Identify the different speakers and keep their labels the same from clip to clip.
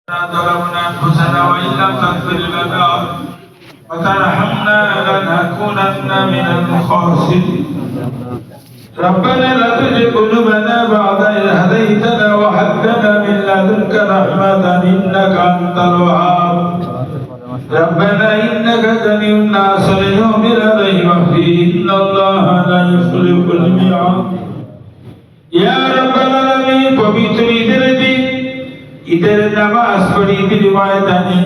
Speaker 1: ظلمنا أنفسنا وإن لم تغفر لنا وترحمنا لنكونن من الخاسرين. ربنا لا تزغ قلوبنا بعد إذ هديتنا وهب لنا من لدنك رحمة إنك أنت الوهاب. ربنا إنك جميع الناس ليوم لا ريب فيه إن الله لا يخلف الميعاد. يا رب العالمين পবিত্র ঈদের দিন ঈদের নামাজ পড়ি ঈদের ময়দানে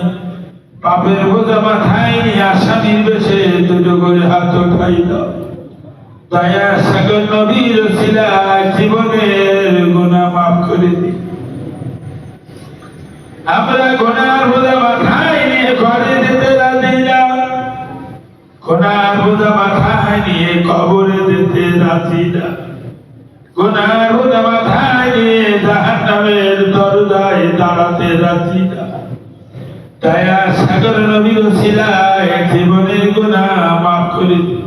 Speaker 1: পাপের বোঝা মাথায় নিয়ে আসামির বেশে দুটো করে হাত উঠাই দাও। দয়া সাগর নবীর ওসিলায় জীবনের গুনাহ মাফ করে দিন। আমরা গুনার বোঝা মাথায় নিয়ে ঘরে যেতে রাজি না, গুনার বোঝা মাথায় নিয়ে কবরে যেতে রাজি না, গুনার বোঝা মাথায় নিয়ে জাহান্নামের দরজায় দাঁড়াতে রাজি না। দয়া সাগর নবীর ওসিলায় জীবনের গুনাহ মাফ করে দিন।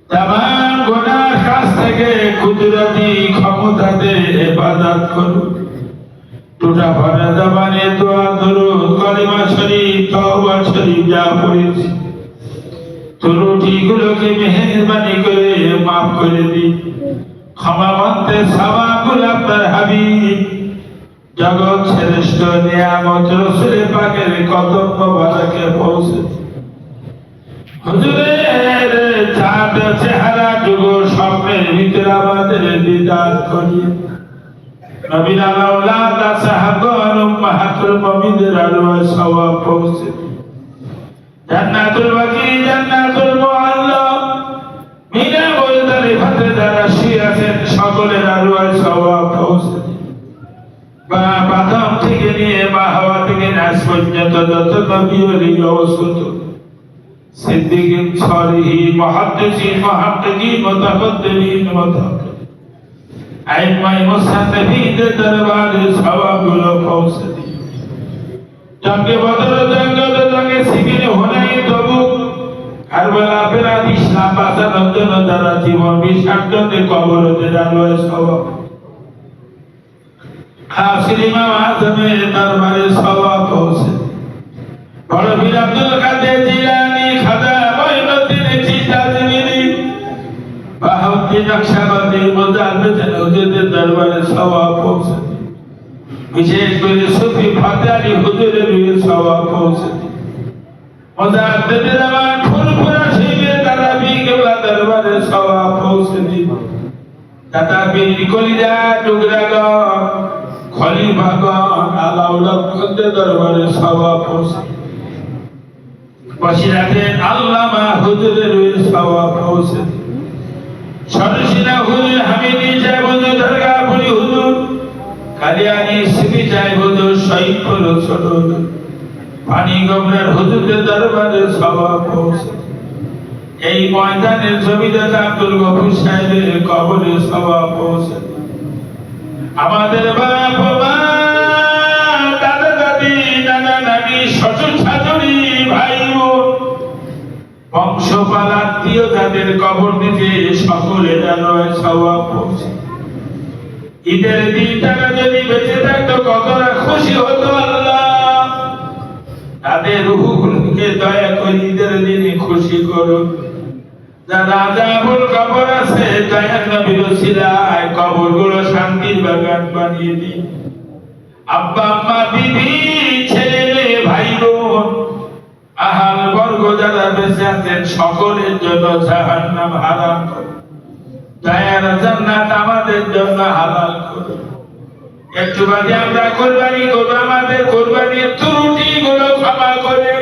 Speaker 1: তামাম গুনার কাছ থেকে কুদরতি ক্ষমতাতে হেফাজত করুন। টুটা ফাটা জবানে দোয়া দরুদ কালিমা শরীফ তওবা শরীফ যা পড়েছি ত্রুটিগুলোকে মেহেরবানি করে মাফ করে দিন। ক্ষমা মানতে সওয়াবুল আপনার হাবিব জগৎ শ্রেষ্ঠ নিয়ামত রাসূল পাকের কদম মোবারকে পৌঁছে হুজুরের চাঁদ চেহারা যুগ স্বপ্নের ভিতরে আমাদের দিদার করিয়ে নবীর আওলাদ সাহাবাগণ উম্মাহাতুল মুমিনিনের আরওয়াহ সওয়াব পৌঁছে জান্নাতুল বাকি জান্নাতুল মুআল্লা মিনা মুজদালিফাতে যারা শুয়ে আছেন সকলের আরওয়াহ সওয়াব পৌঁছে বা বাদাম থেকে নিয়ে মা হাওয়া থেকে নাস পর্যন্ত যত নবী ওলি অবস্থিত সিদ্দিকিন সালিহিন মুহাদ্দিসিন মুহাক্কিকিন মুতাকাদ্দিমিন মুতাকাদ্দিমিন আইমাই মুসান্নিফিনদের দরবারে সওয়াবগুলো পৌঁছে দিন। জঙ্গে বদর জঙ্গে সিবিনে হুনাইন তবুক কারবালা ফেরাত ইসলাম বাঁচানোর জন্য যারা জীবন বিসর্জনে কবরে আলোয় সওয়াব হাসিল ইমাম আজমের দরবারে সওয়াব পৌঁছে বড় পীর আব্দুল কাদের জিলানী খাজা মঈনুদ্দিন চিশতি বাহাউদ্দিন নকশবন্দি মুজাদ্দিদ হুজুরের দরবারে সওয়াব পৌঁছে বিশেষ করে সুফি ফাতে আলী হুজুরের সওয়াব পৌঁছে মুজাদ্দিদ জামান ফুরফুরা শিবের তারাবি কেবলা দরবারে সওয়াব পৌঁছে দিন। দাদা পীর কলিজা টুকরাগণ খলিফাগণ আলাউলাদের দরবারে সওয়াব পৌঁছে বসিরাতের আল্লামা হুজুরের সওয়াব পৌঁছে সরসিনা হুজুর হামিদি সাহেব হুজুর দরগাপুরি হুজুর কালিয়ানি সিবি সাহেব হুজুর শহীদপুর ছোট হুজুর পানি গোবরার হুজুরের দরবারে সওয়াব পৌঁছে এই ময়দানের জমিদার আব্দুল গফুর সাহেবের কবরে সওয়াব পৌঁছে আমাদের বাপ মা দাদা দাদি নানা নানি শ্বশুর শাশুড়ি ভাই বোন বংশপাল আত্মীয় যাদের কবর দিতে সকলের আলোয় সওয়াব পৌঁছে। ঈদের দিন তারা যদি বেঁচে থাকতো কতটা খুশি হতো আল্লাহ। তাদের রূহগুলোকে দয়া করে ঈদের দিনে খুশি করুন। যারা আযাবুল কবর আছে দয়ার নবীর ওসিলায় কবরগুলো শান্তির বাগান বানিয়ে দিন। আব্বা আম্মা বিবি ছেলে মেয়ে ভাই বোন আহাল বর্গ যারা বেঁচে আছেন সকলের জন্য জাহান্নাম হারাম করুন। দয়ার জান্নাত আমাদের জন্য হালাল করুন। একটু বাদে আমরা কুরবানি করব, আমাদের কুরবানির ত্রুটিগুলো ক্ষমা করে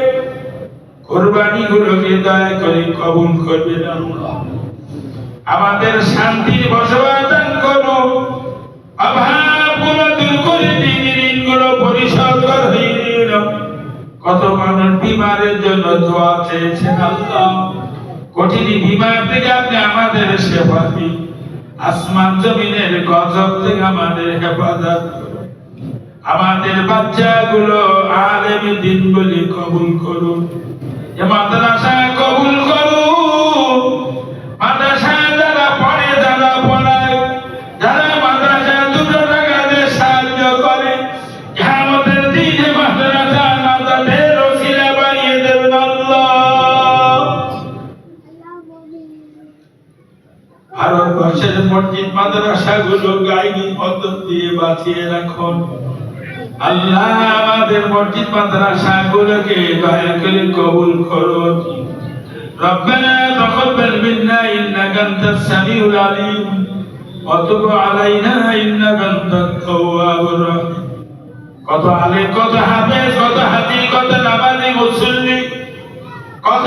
Speaker 1: কুরবানিগুলোকে দয়া করে কবুল করবেন আল্লাহ। আমাদের শান্তির বসবাস দান করুন। অভাবগুলো দূর করে দিন, ঋণগুলো পরিশোধ করে দিন। কত মানুষ বিমারের জন্য দোয়া চেয়েছেন আল্লাহ, কঠিন বিমার থেকে আপনি আমাদের সেবা দিন। আসমান জমিনের গজব থেকে আমাদের হেফাজত করুন। আমাদের বাচ্চাগুলো আলেম দ্বীন বলে কবুল করুন। এ মাদ্রাসা কবুল করুন। মাদ্রাসা যারা পড়ে যারা পড়ায় যারা মাদ্রাসা দুটো টাকা দিয়ে সাহায্য করে মাদ্রাসাগুলো গাইবী পদ্ধতি দিয়ে বাঁচিয়ে রাখুন। আল্লাহ আমাদের মসজিদ মাদ্রাসাগুলোকে দয়া করে কবুল করুন। ربنا تقبل منا إنك أنت السميع العليم وتب علينا إنك أنت التواب الرحيم। কত আলেম, কত হাফেজ, কত হাজি, কত নামাজি মুসল্লি, কত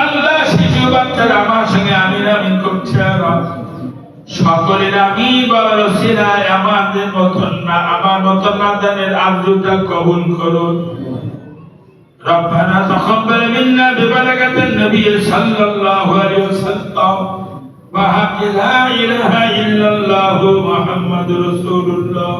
Speaker 1: আল্লাহ শিশু বাচ্চারা আমার সঙ্গে আমিন আমিন করছে। সকলের আমি বলার ওসিলায় আমাদের মতন না, আমার মতন নাদানের আরজুটা কবুল করুন। ربنا تقبل منا ببركة النبي صلى الله عليه وسلم وحق لا إله إلا الله محمد رسول الله